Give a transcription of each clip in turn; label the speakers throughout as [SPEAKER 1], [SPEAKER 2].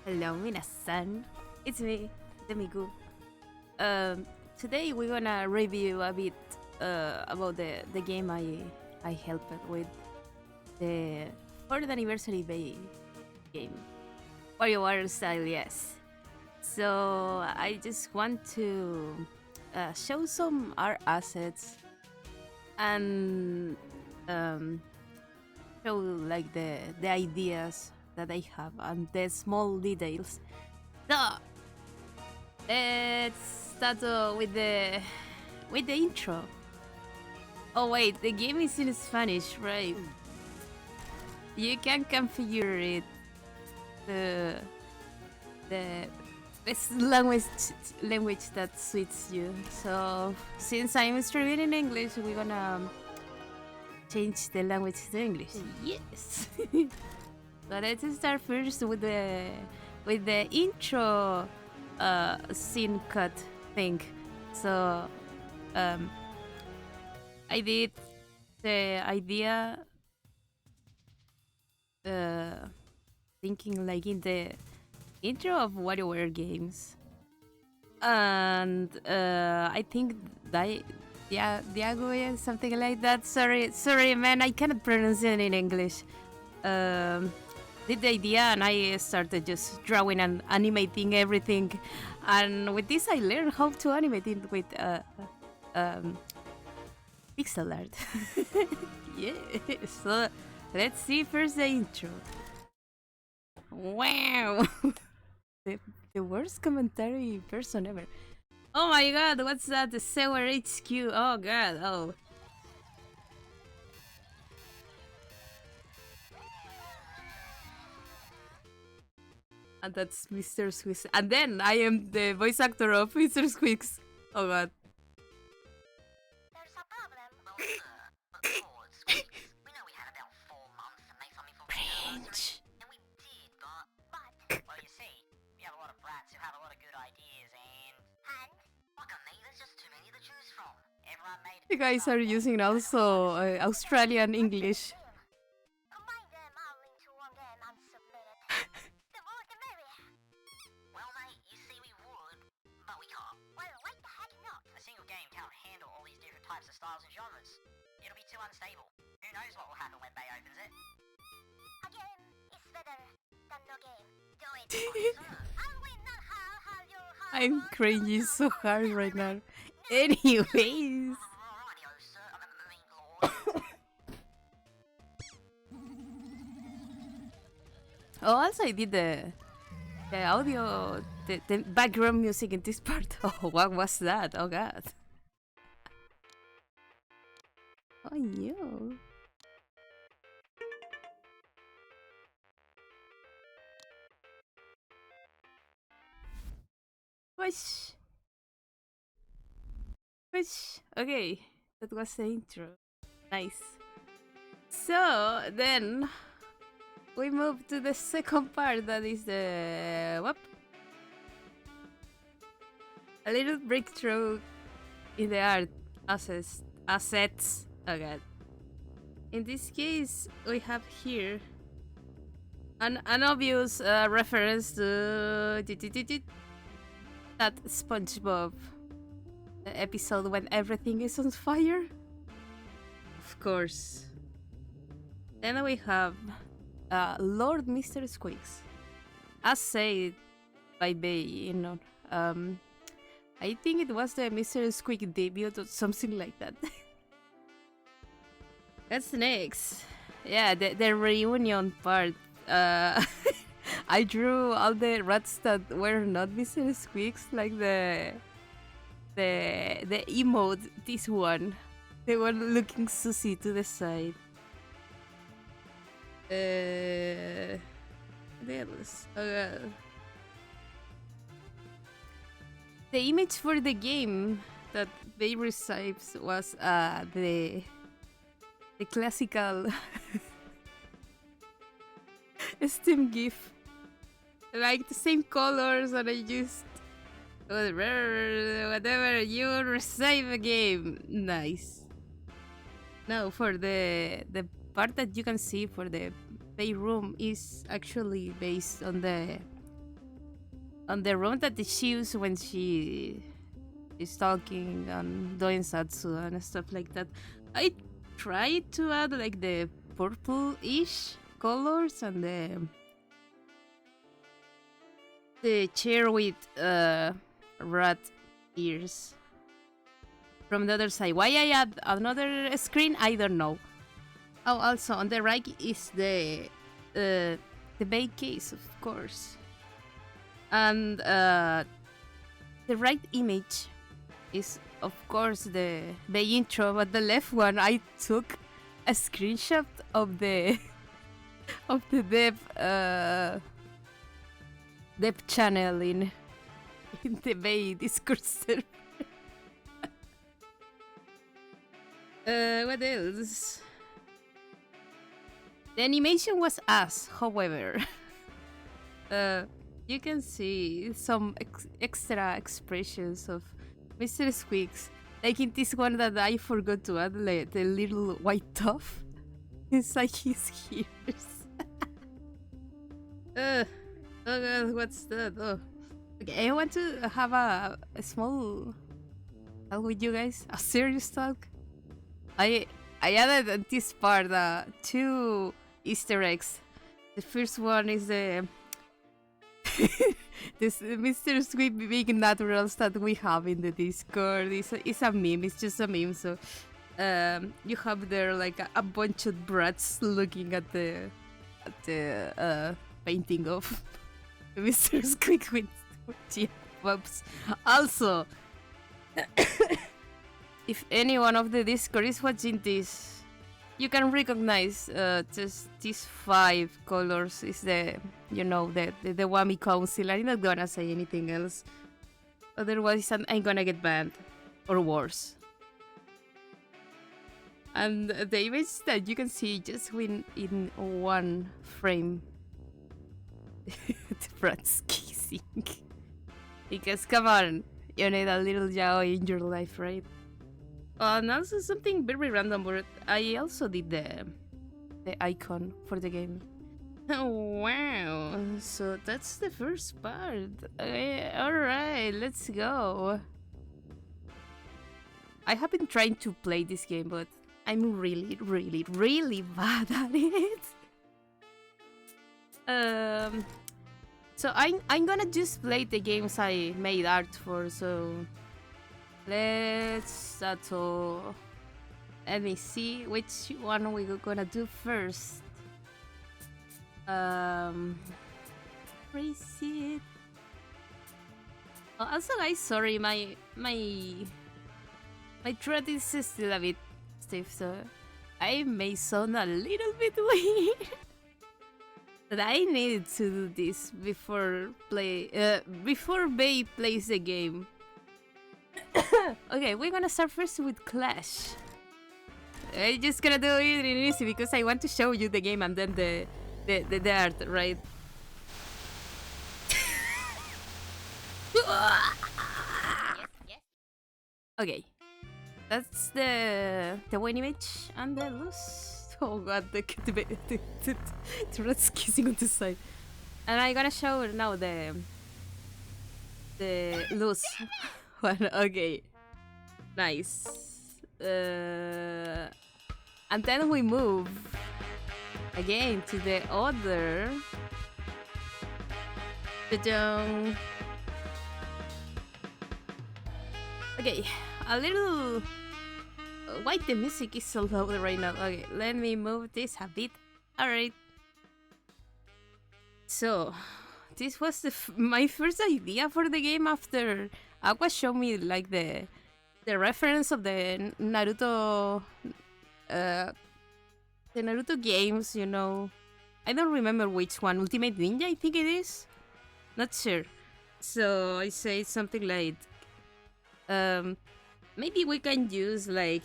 [SPEAKER 1] Hello, minasan. It's me, Demigu. Today we're gonna review a bit about the game I helped with the 4th anniversary game, WarioWare style, yes. So I just want to show some art assets and show like the ideas that I have and the small details. So let's start with the intro. Oh wait, the game is in Spanish, right? You can configure it the the best language that suits you. So since I'm streaming in English, we're gonna change the language to English. Yes. So let's start first with the intro scene cut thing. So I did the idea thinking like in the intro of WarioWare games, and I think Diago is something like that. Sorry, man, I cannot pronounce it in English. Did the idea and I started just drawing and animating everything, and with this I learned how to animate it with pixel art. Yeah, so let's see first the intro. Wow. the worst commentary person ever. Oh my god, what's that? The Sewer HQ. Oh god, oh. And that's Mr. Squeaks. And then I am the voice actor of Mr. Squeaks. Oh god.
[SPEAKER 2] There's a problem. Well, Lord Squeaks, we know we had about 4 months to make something for the anniversary, and we did, but... Well, you see, we have a lot of brats who have a lot of good ideas, and... Look at me, there's just too many to choose from. Everyone made...
[SPEAKER 1] You guys are using also Australian English.
[SPEAKER 2] Combine them all into one game and submit it. The more the merrier. Well, mate, you see we would, but we can't. Well, why the heck not? A single game can't handle all these different types of styles and genres. It'll be too unstable. Who knows what will happen when Bae opens it? A game is better than no game. Do it.
[SPEAKER 1] I'm cringing so hard right now. Anyways. Oh, also I did the audio, the background music in this part. Oh, what was that? Oh god. Oh no. Push. Push. Okay, that was the intro. Nice. So then we move to the second part, that is the whoop. A little breakthrough in the art assets. Oh god. In this case, we have here an obvious reference to that SpongeBob episode when everything is on fire. Of course. Then we have Lord Mr. Squeaks, as said by Bae, you know. I think it was the Mr. Squeak debut or something like that. That's next. Yeah, the reunion part. I drew all the rats that were not Mr. Squeaks, like the emote, this one. They were looking Susie to the side. There was the image for the game that they received was the classical Steam GIF, like the same colors, and I just whatever you receive a game. Nice. Now for the part that you can see for the playroom is actually based on the on the room that she uses when she is talking and doing satsu and stuff like that. I tried to add like the purple-ish colors and the chair with rat ears from the other side. Why I add another screen, I don't know. Oh, also on the right is the Bae case, of course, and the right image is of course the intro, but the left one I took a screenshot of the of the dev channel in the Bae Discord server. What else? The animation was ass, however. You can see some extra expressions of Mr. Squeaks. Like in this one that I forgot to add, like the little white tuff inside his ears. Oh god, what's that? Oh. Okay, I want to have a small talk with you guys. A serious talk. I added at this part 2 Easter eggs. The first one is the this Mr. Squeak big naturals that we have in the Discord. It's a meme. It's just a meme. So you have there like a bunch of brats looking at the painting of Mr. Squeak with G-Bubs. Also, if any one of the Discord is watching this, you can recognize just these 5 colors is the Wami Council. I'm not gonna say anything else. Otherwise, I'm gonna get banned or worse. And the image that you can see just in one frame. The brats kissing. Because come on, you need a little yaoi in your life, right? And also something very random, but I also did the icon for the game. Wow, so that's the first part. Alright, let's go. I have been trying to play this game, but I'm really, really, really bad at it. So I'm gonna just play the games I made art for, so that's all. Let me see which one we're gonna do first. Where is it? Oh, also guys, sorry, my throat is still a bit stiff, so I may sound a little bit weird. But I needed to do this before Bae plays the game. Okay, we're gonna start first with Clash. I'm just gonna do it in easy because I want to show you the game and then the art, right? Okay, that's the win image and the loose. Oh god, the rat's kissing on the side. And I'm gonna show now the loose one. Okay, nice. And then we move again to the other. Ta-dang. Okay, a little. Why the music is so loud right now? Okay, let me move this a bit. Alright. So, this was my first idea for the game after Aqua showed me like the reference of the Naruto games, you know. I don't remember which one. Ultimate Ninja, I think it is. Not sure. So I say something like, maybe we can use like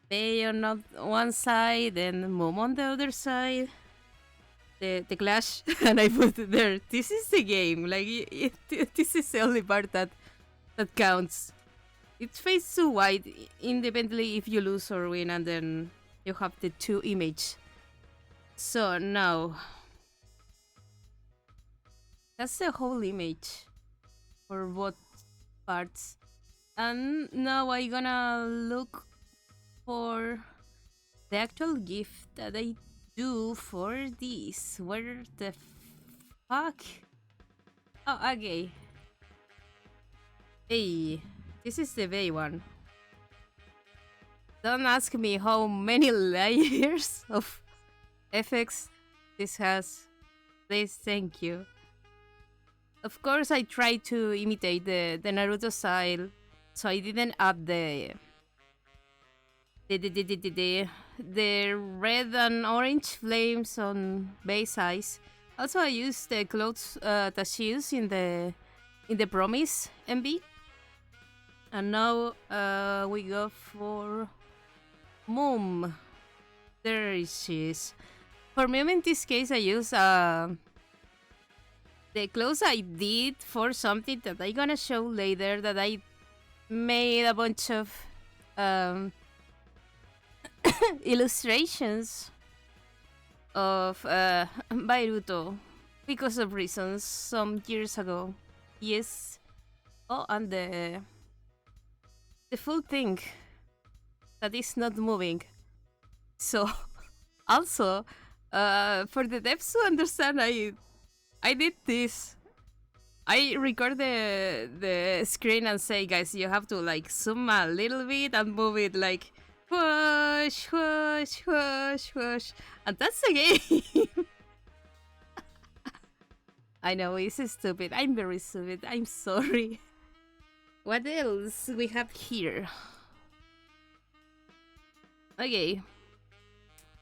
[SPEAKER 1] Bae on one side and Momo on the other side. The Clash, and I put it there. This is the game. Like this is the only part that counts. It fades to white independently if you lose or win, and then you have the 2 image. So now that's the whole image. for both parts. And now I gonna look for the actual gift that I do for this. Where the fuck? Oh, okay. Hey, this is the Bae one. Don't ask me how many layers of effects this has. Please, thank you. Of course, I tried to imitate the Naruto style, so I didn't add the red and orange flames on base eyes. Also, I used the clothes that she used in the Promise MV. And now we go for Mom. There she is. For Mom, in this case, I use the clothes I did for something that I'm gonna show later, that I made a bunch of illustrations of Bairuto because of reasons some years ago. Yes. Oh, and the full thing that is not moving. So, also, for the devs to understand, I did this. I record the screen and say, guys, you have to like zoom a little bit and move it like whoosh, whoosh, whoosh, whoosh. And that's the game. I know, it's stupid. I'm very stupid. I'm sorry. What else we have here? Okay.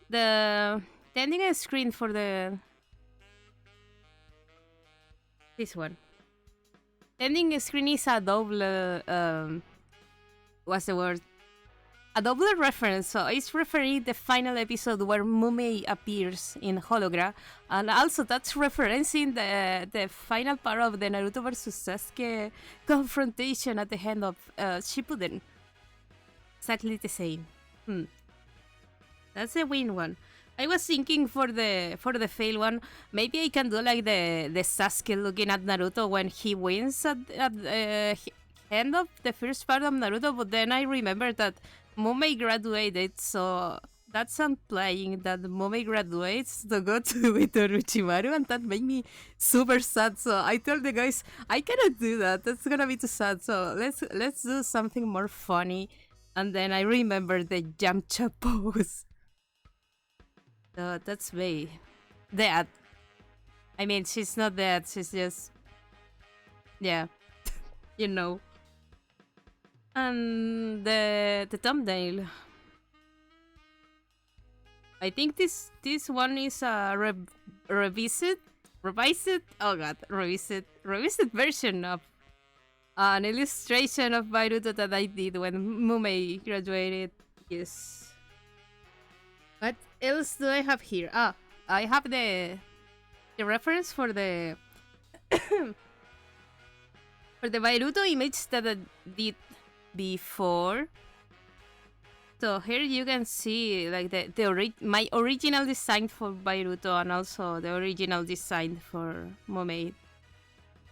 [SPEAKER 1] The ending screen for this one. Ending screen is a double what's the word? A double reference, so it's referring the final episode where Mumei appears in hologram, and also that's referencing the final part of the Naruto vs Sasuke confrontation at the end of Shippuden. Exactly the same. That's the win one. I was thinking for the fail one, maybe I can do like the Sasuke looking at Naruto when he wins at end of the first part of Naruto, but then I remembered that Momei graduated, so that's implying that Momei graduates to go to with Orochimaru, and that made me super sad. So I told the guys, I cannot do that. That's gonna be too sad. So let's do something more funny. And then I remember the Yamcha pose. So that's Bae. Dead. I mean, she's not dead. She's just, yeah, you know. And the thumbnail. I think this one is a revised version of an illustration of Bairuto that I did when Mumei graduated. Yes. What else do I have here? Ah, I have the reference for the for the Bairuto image that I did before. So here you can see like my original design for Bairuto and also the original design for Momei.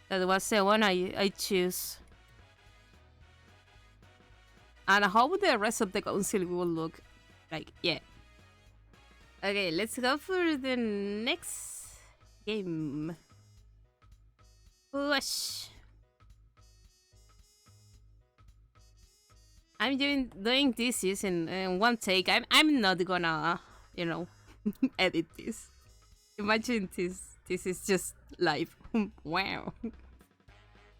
[SPEAKER 1] That was the one I choose. And how the rest of the council will look like, yeah. Okay, let's go for the next game. Whoosh. I'm doing this in one take. I'm not gonna, you know, edit this. Imagine this is just live. Wow.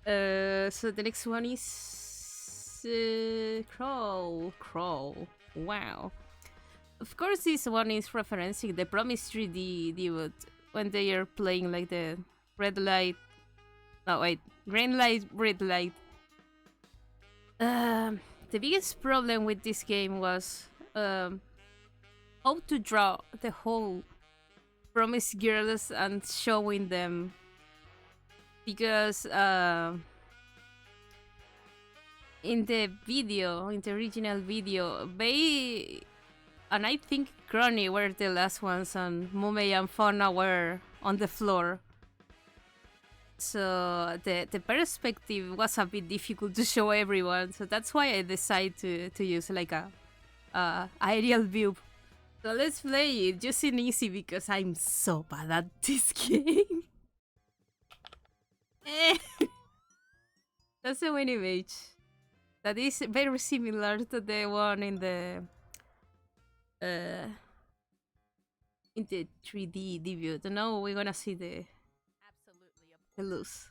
[SPEAKER 1] So the next one is crawl. Wow. Of course, this one is referencing the Promise 3D debut when they are playing like the red light. No, wait, green light, red light. The biggest problem with this game was how to draw the whole Promise girls and showing them, because in the original video, Bae and I think Crony were the last ones, and Mumei and Fauna were on the floor. So the perspective was a bit difficult to show everyone. So that's why I decided to use like a aerial view. So let's play it just in easy because I'm so bad at this game. That's the win image. That is very similar to the one in the 3D debut. Now we're gonna see the loose.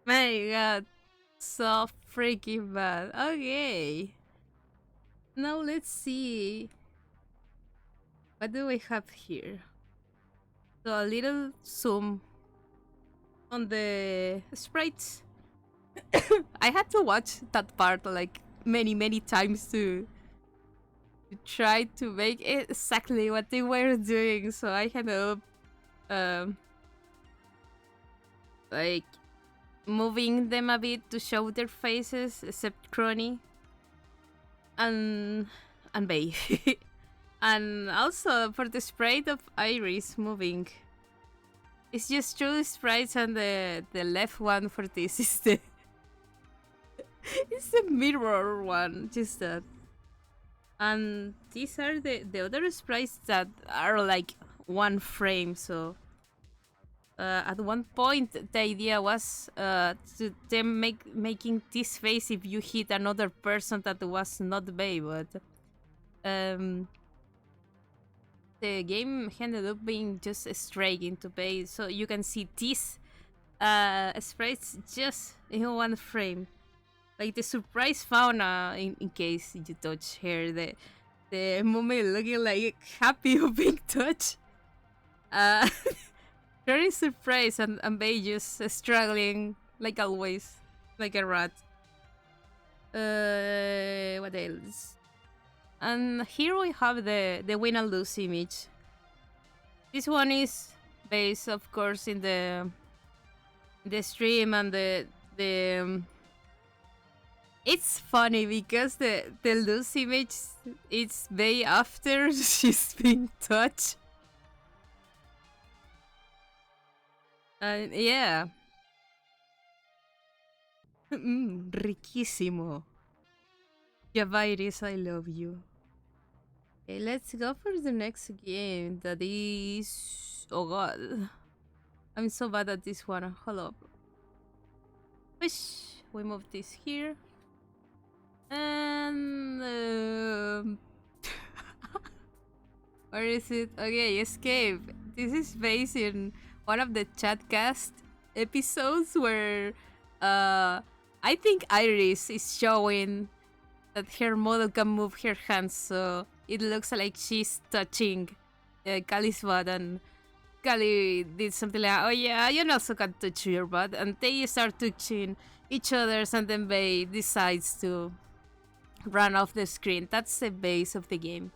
[SPEAKER 1] My god, so freaking bad. Okay. Now let's see. What do we have here? So a little zoom on the sprites. I had to watch that part like many times to try to make it exactly what they were doing. So I ended up like moving them a bit to show their faces, except Crony and Bae. And also for the sprite of Iris moving. It's just two sprites and the left one for this is the it's the mirror one, just that. And these are the other sprites that are like one frame, so at one point the idea was to them making this face if you hit another person that was not Bae, but the game ended up being just straight into Bae, so you can see these sprites just in one frame. Like the surprise fauna, in case you touch her, the moment looking like happy of being touched. Very surprised and Bae just struggling like always, like a rat. What else? And here we have the win and lose image. This one is based, of course, in the stream and the it's funny because the loose image it's Bae after she's been touched. And yeah. Riquísimo. Javairis, I love you. Okay, let's go for the next game. That is... Oh god. I'm so bad at this one. Hold up. Wish we move this here. And... where is it? Okay, escape. This is based in one of the chatcast episodes where I think Iris is showing that her model can move her hands, so it looks like she's touching Kali's butt, and Kali did something like, oh yeah, you also can touch your butt, and they start touching each other's, and then Bae decides to run off the screen. That's the base of the game.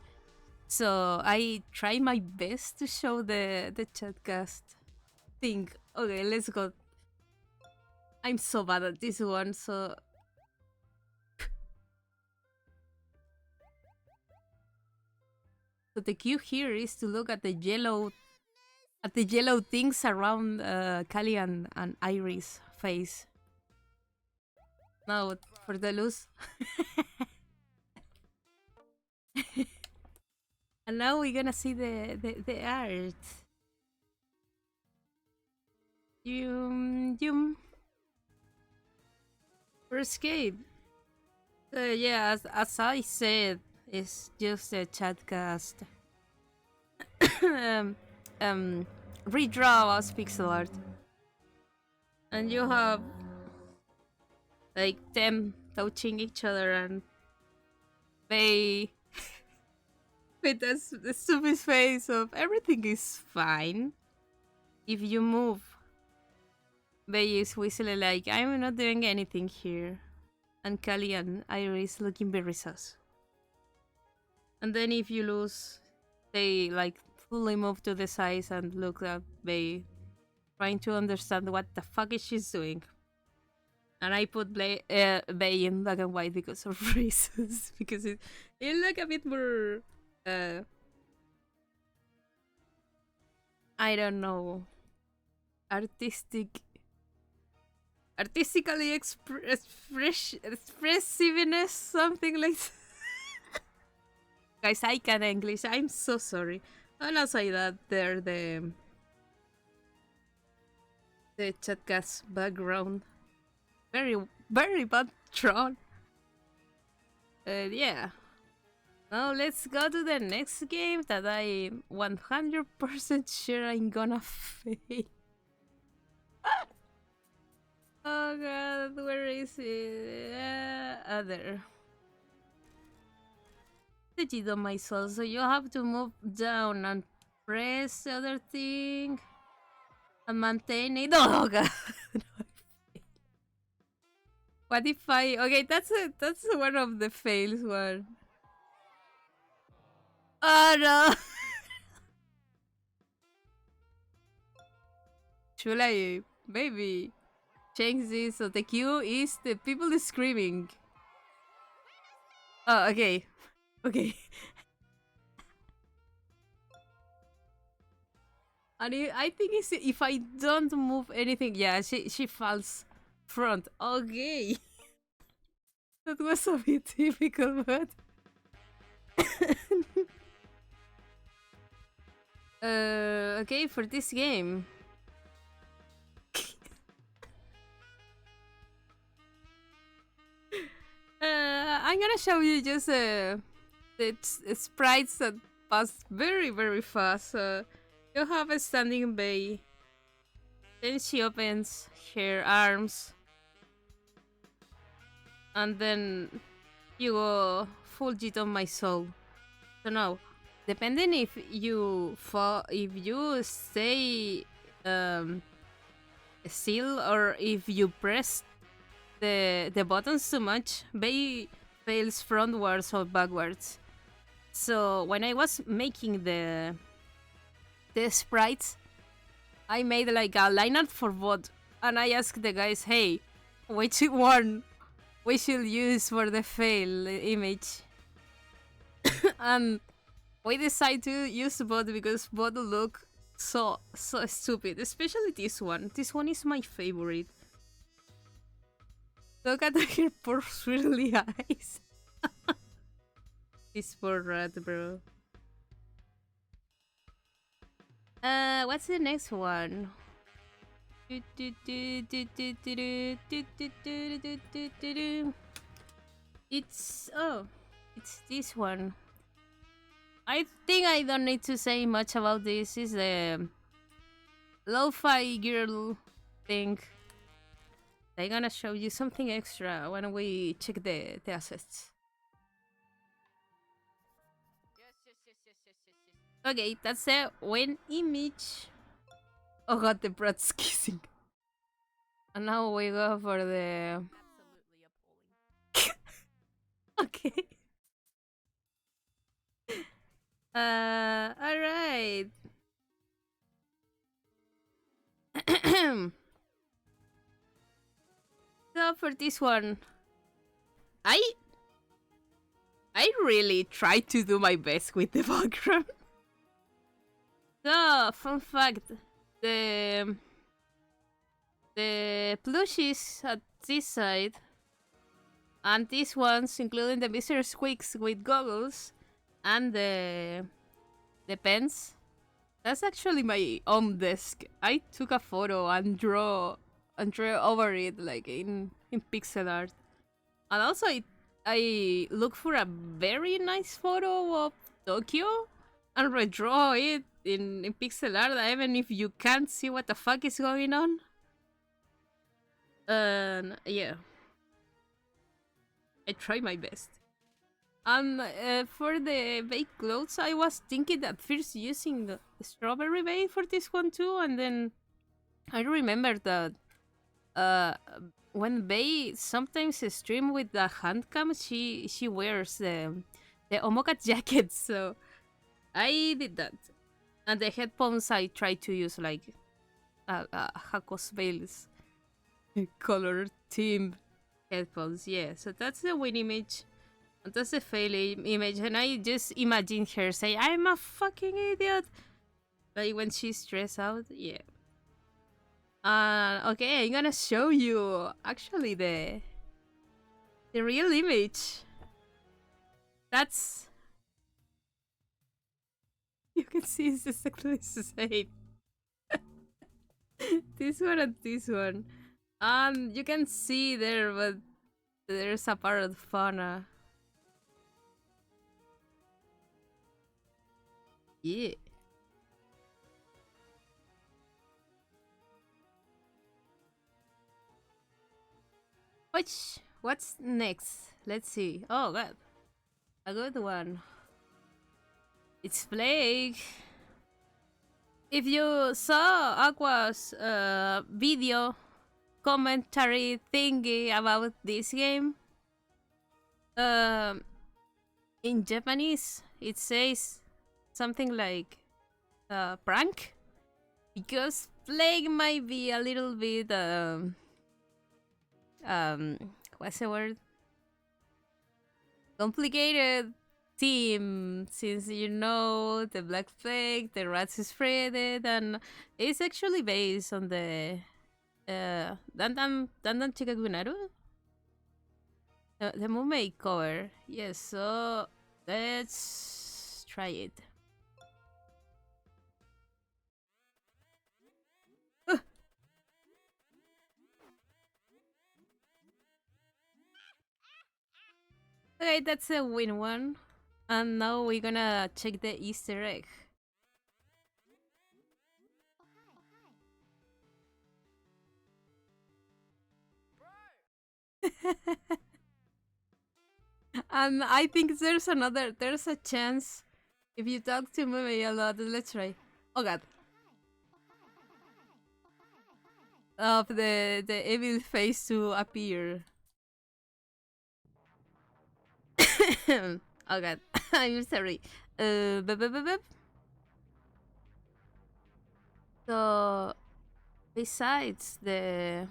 [SPEAKER 1] So I try my best to show the chatcast thing. Okay, let's go. I'm so bad at this one, so... So the cue here is to look at the yellow things around Kali and Iris' face. Now for the loose. And now we're gonna see the art. For escape. Yeah, as I said, it's just a chatcast. Redraw as pixel art. And you have like them touching each other and Bae with the stupid face of everything is fine. If you move, Bae is whistling like, I'm not doing anything here. And Kali and Iris looking very sus. And then if you lose, they like fully move to the sides and look at Bae, trying to understand what the fuck is she doing. And I put Bae in black and white because of reasons. Because it look a bit more I don't know, artistically expressiveness, something like that. Guys, I can English. I'm so sorry. And also that they're the chatcast background. Very, very bad troll. Yeah. Now let's go to the next game that I'm 100% sure I'm gonna fail. Oh god, where is it? There. Digit on my soul, so you have to move down and press the other thing and maintain it. Oh god. What if I... Okay, that's one of the fails one. Oh no! Should I maybe change this so the cue is the people screaming? Oh, okay. Okay. And I think it's if I don't move anything, yeah, she falls front. Okay. That was a bit difficult, but okay, for this game. I'm gonna show you just the sprites that pass very, very fast. You have a standing Bae. Then she opens her arms. And then you go full Jit on my soul. So now, depending if you stay still or if you press the buttons too much, Bae fails frontwards or backwards. So when I was making the sprites, I made like a lineup for both, and I asked the guys, "Hey, which one we should use for the fail image?" And we decided to use both because both look so stupid, especially this one. This one is my favorite. Look at her poor swirly eyes. This poor rat, bro. What's the next one? It's this one. I think I don't need to say much about this. It's the lo-fi girl thing. I'm gonna show you something extra when we check the assets. Okay, that's the win image. Oh god, the brat's kissing. And now we go for the... Okay. Alright. So for this one, I really tried to do my best with the background. So, fun fact, the plushies at this side and these ones, including the Mr. Squeaks with goggles and the pens, that's actually my own desk. I took a photo and drew over it like in pixel art. And also I look for a very nice photo of Tokyo and redraw it in pixel art, even if you can't see what the fuck is going on. Yeah. I try my best. For the baked clothes, I was thinking at first using the strawberry Bae for this one too, and then I remember that when Bae sometimes stream with the hand cam, she wears the Omoka jacket, so I did that. And the headphones I try to use like Hako's Veils color team headphones, yeah. So that's the win image. And that's the fail image, and I just imagine her say, "I'm a fucking idiot." Like when she's stressed out, yeah. Okay, I'm gonna show you actually the real image. That's you can see it's exactly the same. This one and this one. You can see there, but there's a part of fauna. Yeah. What's next? Let's see. Oh god. A good one. It's Plague. If you saw Aqua's video commentary thingy about this game, in Japanese it says something like prank, because Plague might be a little bit what's the word? Complicated team, since you know the Black Plague, the rats spread it, and it's actually based on the Dandan Chikagunaru, the Mumei cover. Yes, so let's try it. Okay, that's a win one. And now we're gonna check the Easter egg. And I think there's a chance if you talk to Mumei a lot. Let's try. Oh god. Of the evil face to appear. Oh god. I'm sorry. So besides the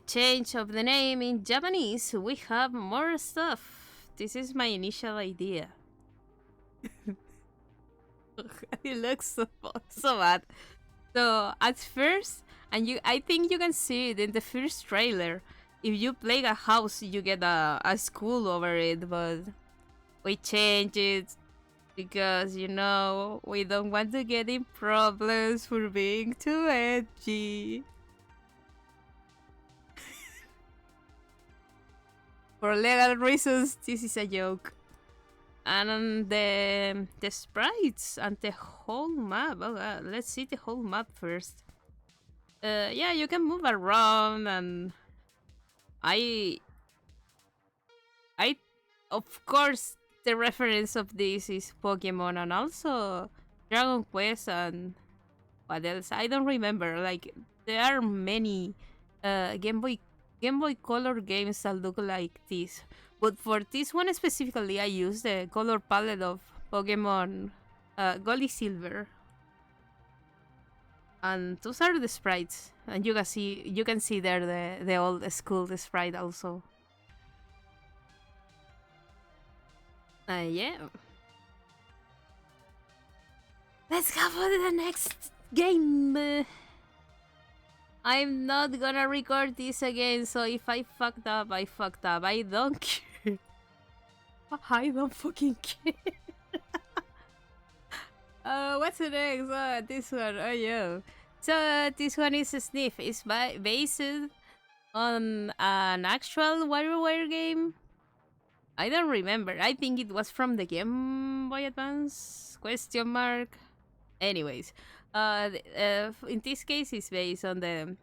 [SPEAKER 1] change of the name in Japanese, we have more stuff. This is my initial idea. It looks so bad. So at first, and I think you can see it in the first trailer. If you play a house, you get a school over it, but we change it because, you know, we don't want to get in problems for being too edgy. For legal reasons, this is a joke. And the sprites and the whole map. Oh god, let's see the whole map first. Yeah, you can move around, and I of course the reference of this is Pokemon and also Dragon Quest and what else? I don't remember. Like there are many Game Boy Color games that look like this. But for this one specifically, I used the color palette of Pokemon Gold Silver. And those are the sprites. And you can see there the old school sprite also. Yeah. Let's go for the next game. I'm not gonna record this again, so if I fucked up, I fucked up. I don't care. I don't fucking care. What's the next? This one. Oh, yeah. So this one is a sniff. It's based on an actual WarioWare game. I don't remember. I think it was from the Game Boy Advance? Question mark. Anyways, in this case, it's based on the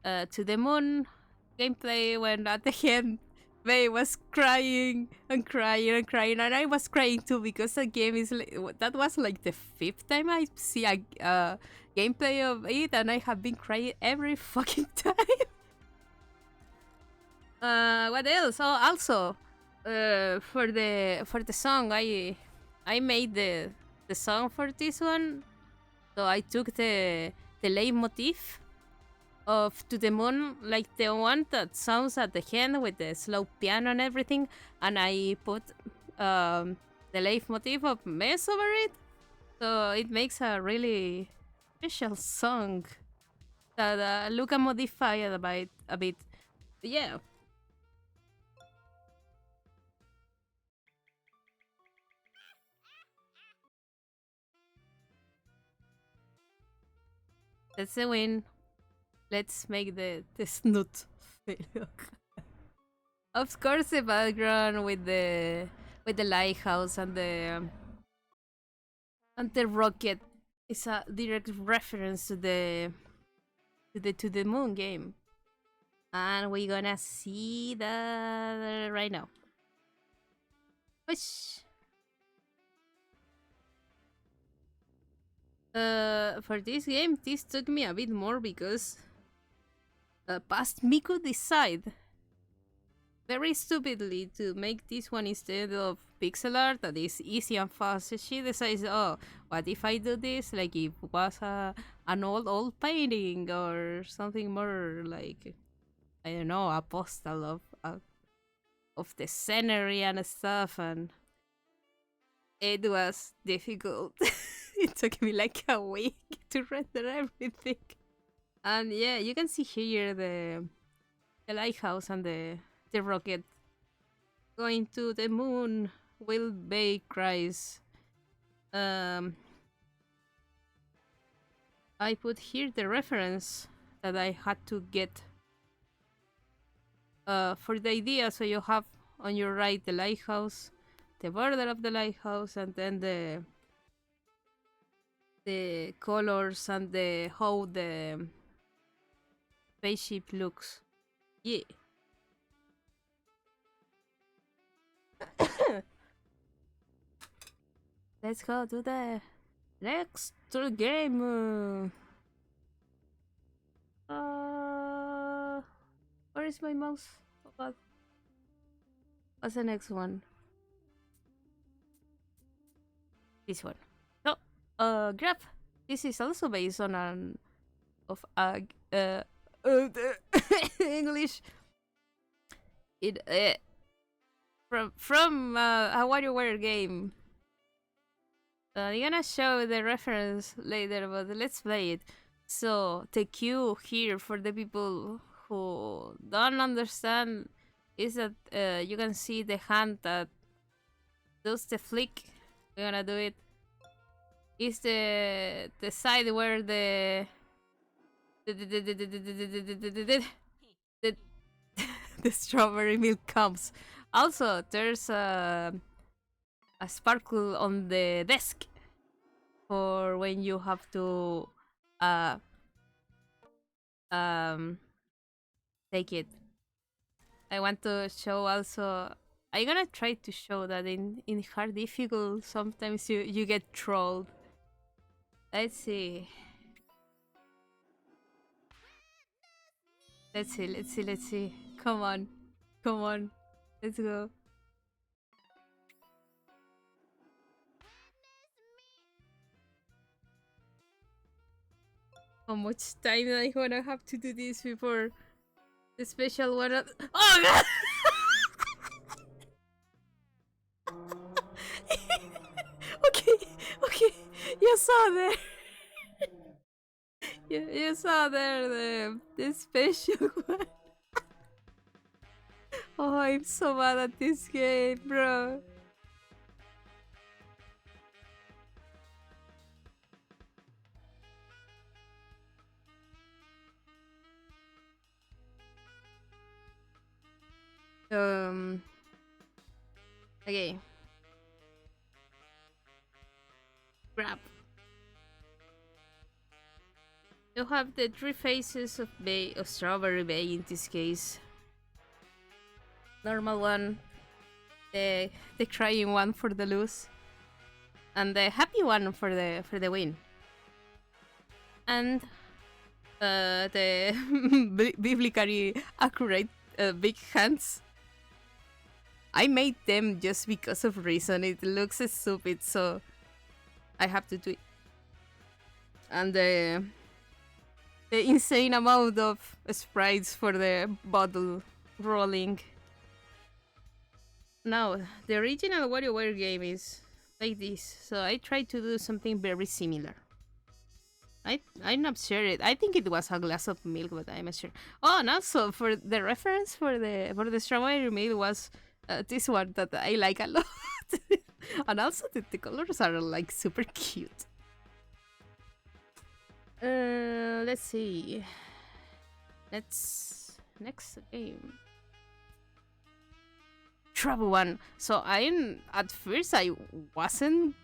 [SPEAKER 1] To the Moon gameplay, when at the end Bae was crying and crying and crying, and I was crying too, because the game is that was like the 5th time I see a gameplay of it, and I have been crying every fucking time. What else? Oh, also, for the song, I made the song for this one, so I took the leitmotif of To the Moon, like the one that sounds at the end with the slow piano and everything, and I put the the leitmotif of mess over it. So it makes a really special song that Luca modified a bit. But yeah. That's a win. Let's make the snoot look. Of course, the background with the lighthouse and the rocket is a direct reference to the moon game, and we're gonna see that right now. Which for this game, this took me a bit more because past me could decide very stupidly to make this one instead of pixel art that is easy and fast. She decides, oh, what if I do this like it was an old painting or something more like, I don't know, a postal of the scenery and stuff, and it was difficult. It took me like a week to render everything. And yeah, you can see here the lighthouse and the rocket going to the moon. Will Bae cries. I put here the reference that I had to get for the idea. So you have on your right the lighthouse, the border of the lighthouse, and then the colors and the how the spaceship looks. Yeah. Let's go to the next game. Where is my mouse? Oh god. What's the next one? This one. So, grab. This is also based on an of English. It from a WarioWare game. I'm gonna show the reference later, but let's play it. So the cue here for the people who don't understand is that you can see the hand that does the flick. We're gonna do it. Is the side where the the strawberry milk comes. Also, there's a sparkle on the desk for when you have to take it. I want to show also. I'm gonna try to show that in hard difficult sometimes you get trolled. Let's see. Let's see. Come on. Let's go. How much time I wanna have to do this before the special one? Oh god! Okay. You saw there. You saw there the special one. Oh, I'm so mad at this game, bro. Okay. Grab. You have the three phases of Strawberry Bay in this case. Normal one, the crying one for the lose, and the happy one for the win. And the biblically accurate big hands. I made them just because of reason. It looks stupid, so I have to do it. And the insane amount of sprites for the bottle rolling. Now, the original WarioWare game is like this. So I tried to do something very similar. I'm not sure. I think it was a glass of milk, but I'm not sure. Oh, and also for the reference for the strawberry milk was this one that I like a lot, and also the colors are like super cute. Let's see. Let's next game. Trouble one. So I at first I wasn't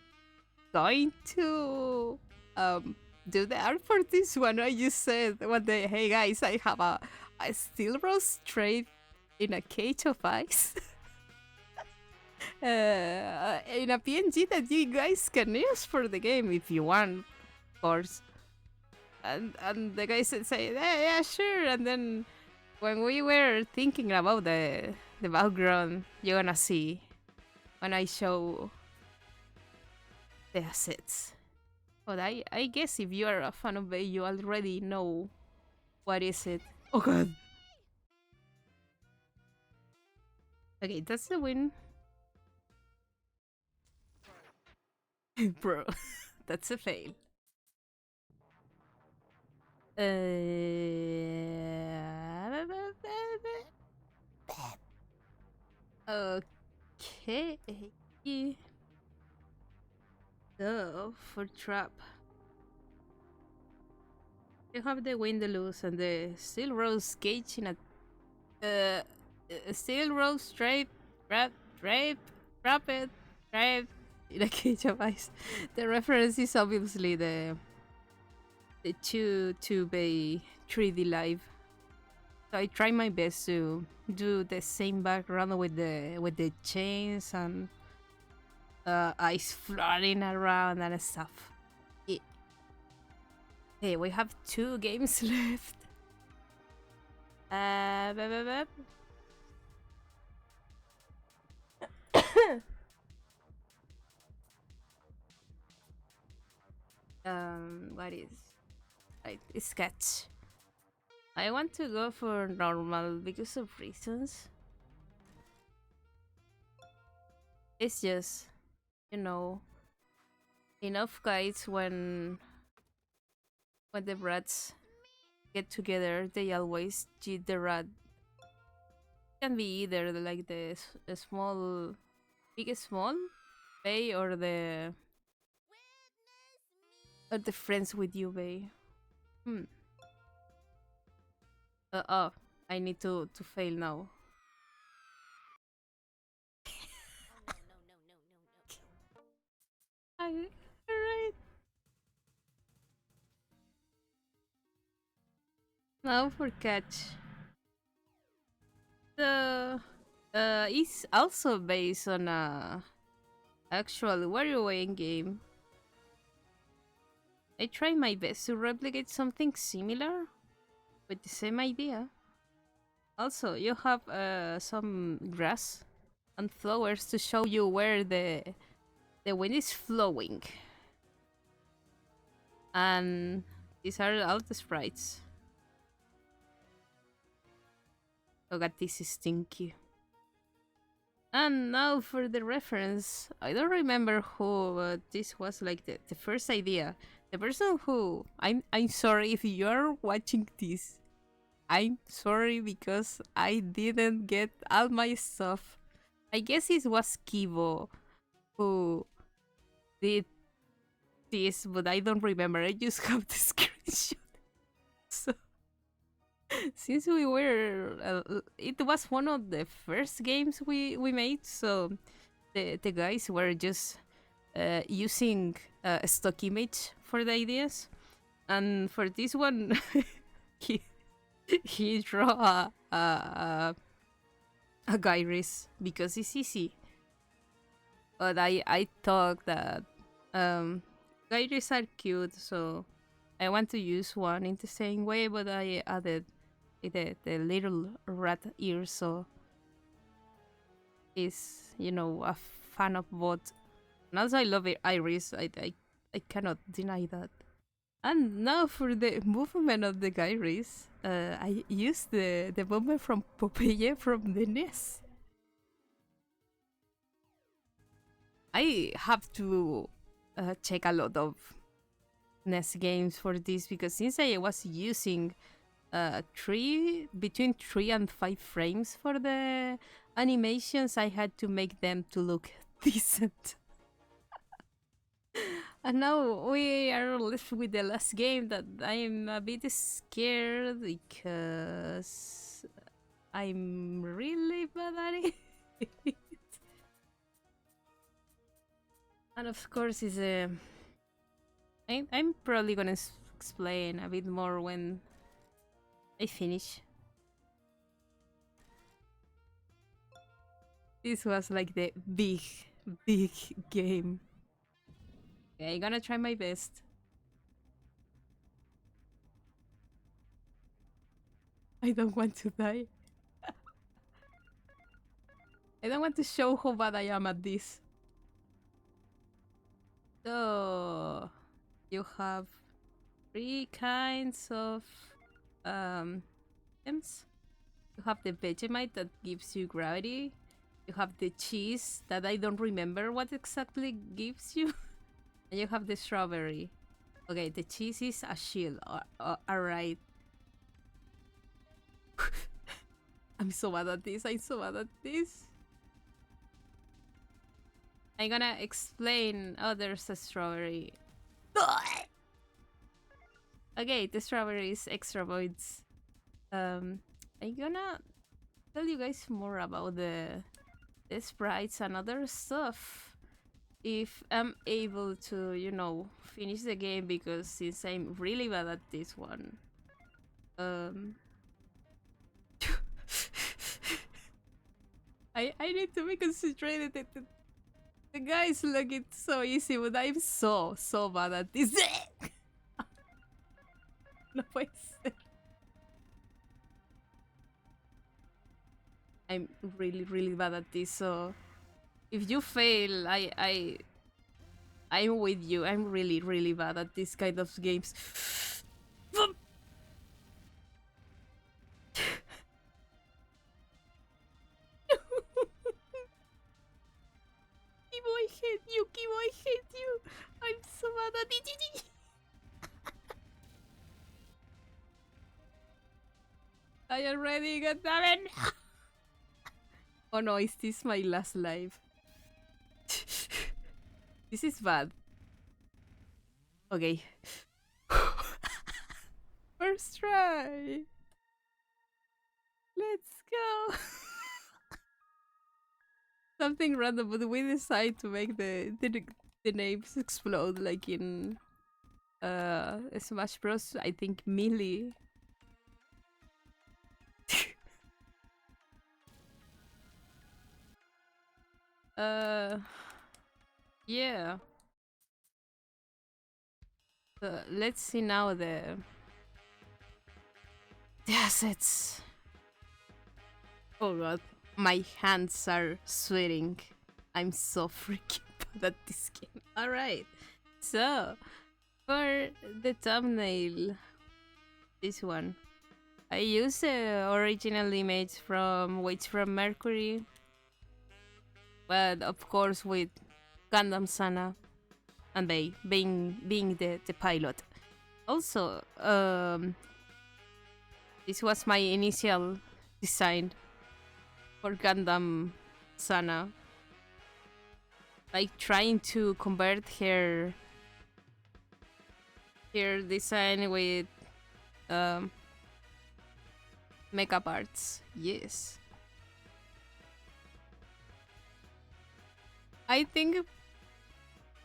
[SPEAKER 1] going to do the art for this one. I just said one day, hey guys, I have a steel roast tray in a cage of ice. In a PNG that you guys can use for the game if you want, of course. And the guy said, say, yeah, sure. And then when we were thinking about the background, you're gonna see when I show the assets. But I guess if you are a fan of Bae, you already know what is it. Oh god. Okay, that's the win. Bro, that's a fail. Okay. So, for trap. You have the Windaloo and the Steel Rose cage in a Steel Rose drape, wrap it, drape in a cage of ice. The reference is obviously the 2-Bay 3D Live. So I try my best to do the same background with the chains and ice floating around and stuff. Okay, we have 2 games left. What is right? Sketch. I want to go for normal because of reasons. It's just, you know, enough guys when the rats get together, they always cheat the rat. Can be either like the small, biggest small, Bay or the friends with you, Bay. Oh, I need to fail now. Alright. Now for catch. It's also based on a actual WarioWare game. I try my best to replicate something similar with the same idea. Also, you have some grass and flowers to show you where the wind is flowing. And these are all the sprites. Oh god, this is stinky. And now for the reference. I don't remember who, but this was like the first idea. The person who... I'm sorry if you're watching this. I'm sorry because I didn't get all my stuff. I guess it was Kibo who did this, but I don't remember. I just have the screenshot. So, since we were... it was one of the first games we made, so the guys were just using a stock image for the ideas. And for this one, he drew a Gyris because it's easy. But I thought that Gyris are cute, so I want to use one in the same way, but I added the little rat ear, so is, you know, a fan of both. And also I love Iris. I cannot deny that. And now for the movement of the Gyris, I used the movement from Popeye from the NES. I have to check a lot of NES games for this because since I was using between 3 and 5 frames for the animations, I had to make them to look decent. And now we are left with the last game that I'm a bit scared because I'm really bad at it. And of course, is a. I'm probably gonna explain a bit more when I finish. This was like the big game. Okay, I'm gonna try my best. I don't want to die. I don't want to show how bad I am at this. So, you have 3 kinds of items. You have the Vegemite that gives you gravity. You have the cheese that I don't remember what exactly gives you. And you have the strawberry. Okay, the cheese is a shield. Alright. I'm so bad at this. I'm so bad at this. I'm gonna explain. Oh, there's a strawberry. Okay, the strawberry is extra voids. I'm gonna tell you guys more about the sprites and other stuff if I'm able to, you know, finish the game, because since I'm really bad at this one, I need to be concentrated. The guys look it so easy, but I'm so bad at this. No puede ser. I'm really bad at this, so if you fail, I'm with you. I'm really bad at this kind of games. Kibo, I hate you. Kibo, I hate you. I'm so bad at it. I already got that. Oh no, is this my last life? This is bad. Okay. First try. Let's go. Something random, but we decide to make the names explode like in Smash Bros. I think Melee. Yeah. Let's see now the assets. Oh god, my hands are sweating. I'm so freaking bad at this game. Alright, so for the thumbnail, this one, I use the original image from Waits from Mercury, but of course with Gundam Sana and Bae being the pilot. Also, this was my initial design for Gundam Sana. Like trying to convert her design with makeup arts. Yes. I think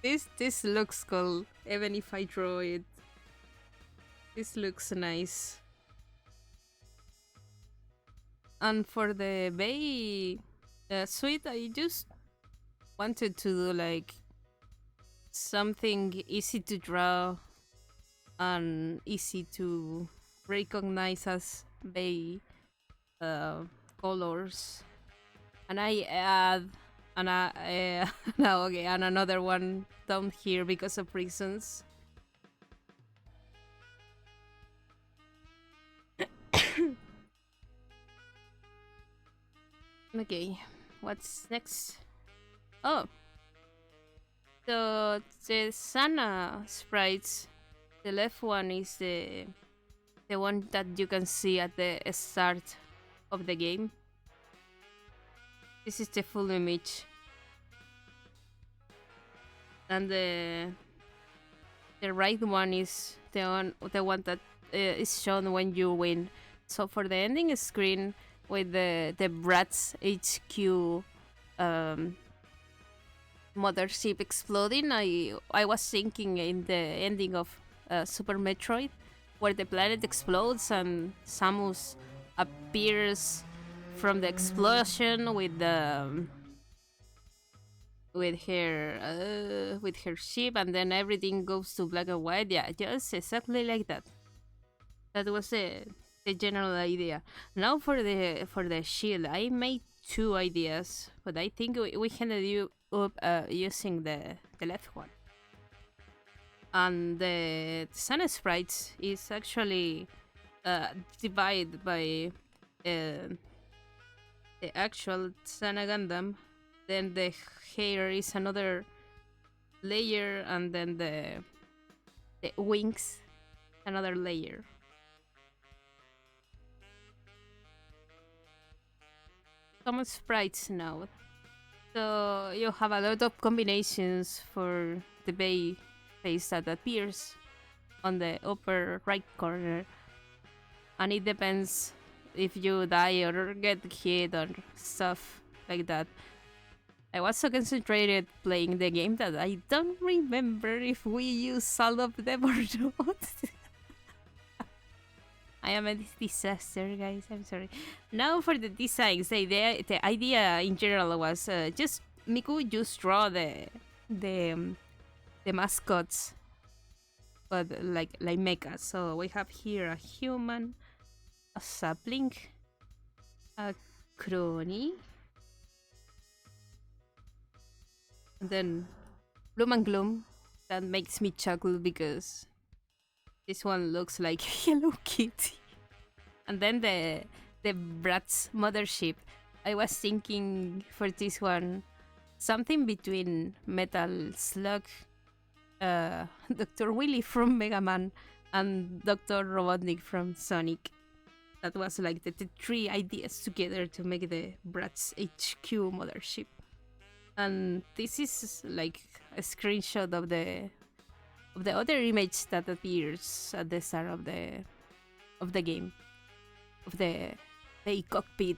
[SPEAKER 1] this looks cool, even if I draw it. This looks nice. And for the Bae suite, I just wanted to do like something easy to draw and easy to recognize as Bae colors. And I add now okay, and another one down here because of reasons. Okay, what's next? Oh, So the Sana sprites, the left one is the one that you can see at the start of the game. This is the full image. And the right one is the one that is shown when you win. So for the ending screen with the Bratz HQ mothership exploding, I was thinking in the ending of Super Metroid, where the planet explodes and Samus appears from the explosion with the with her ship, and then everything goes to black and white. Yeah, just exactly like that. That was the general idea. Now for the shield, I made two ideas, but I think we ended you up using the left one. And the Sun sprites is actually divided by the actual Sana Gundam. Then the hair is another layer, and then the wings another layer. Some sprites now. So you have a lot of combinations for the Bae face that appears on the upper right corner. And it depends if you die or get hit or stuff like that. I was so concentrated playing the game that I don't remember if we use all of them or not. I am a disaster, guys. I'm sorry. Now for the designs, the idea in general was just Miku just draw the mascots, but like mecha. So we have here a human, a sapling, a crony, and then Bloom and Gloom. That makes me chuckle because this one looks like Hello Kitty. And then the Bratz mothership. I was thinking for this one something between Metal Slug, Dr. Willy from Mega Man, and Dr. Robotnik from Sonic. That was like the three ideas together to make the Bratz HQ mothership. And this is like a screenshot of the other image that appears at the start of the game, of the cockpit.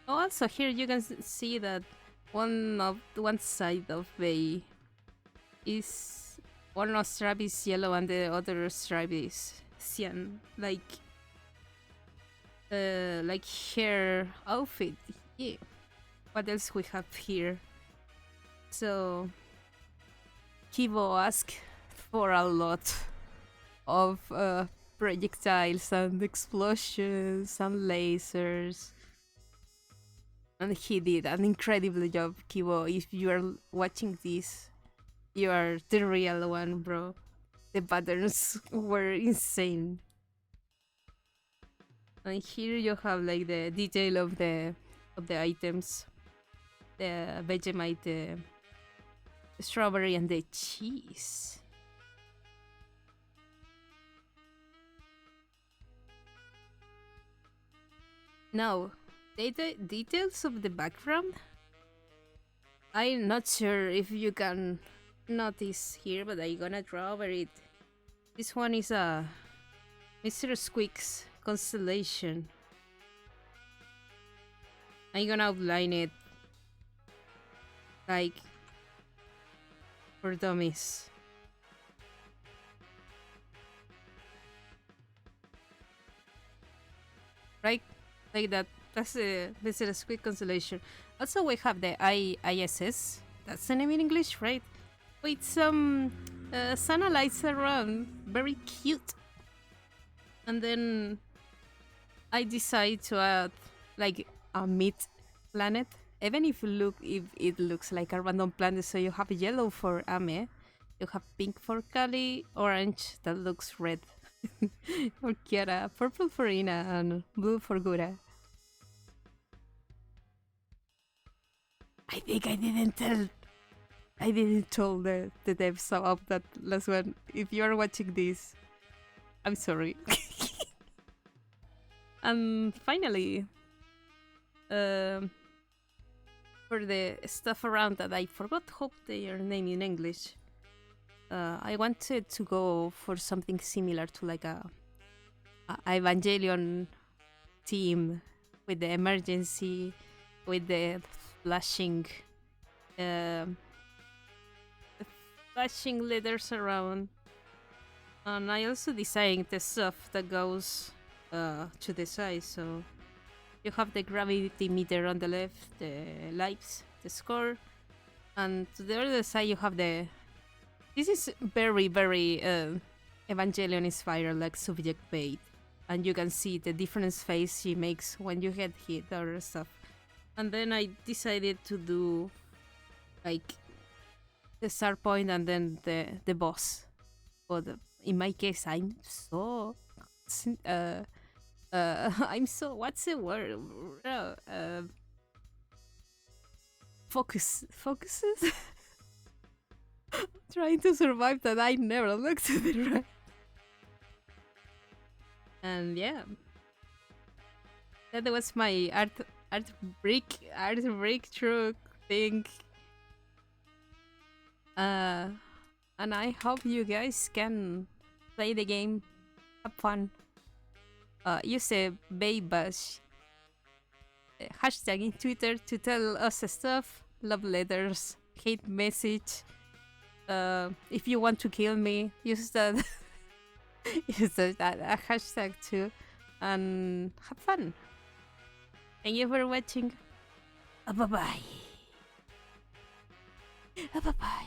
[SPEAKER 1] Also here you can see that one side of Bae is one stripe is yellow and the other stripe is cyan, like her outfit. Yeah. What else we have here? So Kibo asked for a lot of projectiles and explosions and lasers, and he did an incredible job, Kibo. If you are watching this, you are the real one, bro. The patterns were insane. And here you have like the detail of the items, the Vegemite, the strawberry, and the cheese. Now, details of the background. I'm not sure if you can notice here, but I'm gonna draw over it. This one is a Mr. Squeak's constellation. I'm gonna outline it like for dummies. Right? Like that. That's the Mr. Squeak constellation. Also, we have the ISS. That's the name in English, right? With some sunlights around. Very cute. And then I decide to add like a mid planet. Even if it looks like a random planet, so you have yellow for Ame, you have pink for Kali, orange that looks red for Kiara, purple for Ina, and blue for Gura. I think I didn't tell the devs about that last one. If you are watching this, I'm sorry. And finally, for the stuff around that I forgot, hope they are named in English. I wanted to go for something similar to like a Evangelion team with the emergency, with the flashing, the flashing letters around. And I also designed the stuff that goes to the side. So you have the gravity meter on the left, the lives, the score, and to the other side you have the. This is very, very Evangelion inspired, like subject bait, and you can see the different face she makes when you get hit or stuff. And then I decided to do like the start point and then the boss. But in my case, I'm so I'm so what's the word? Focuses. Trying to survive that I never looked to the right. And yeah, that was my art breakthrough thing. And I hope you guys can play the game, have fun. Use a BaeBash hashtag in Twitter to tell us stuff, love letters, hate message. If you want to kill me, use that use that hashtag too, and have fun. Thank you for watching. Bye bye. Bye bye.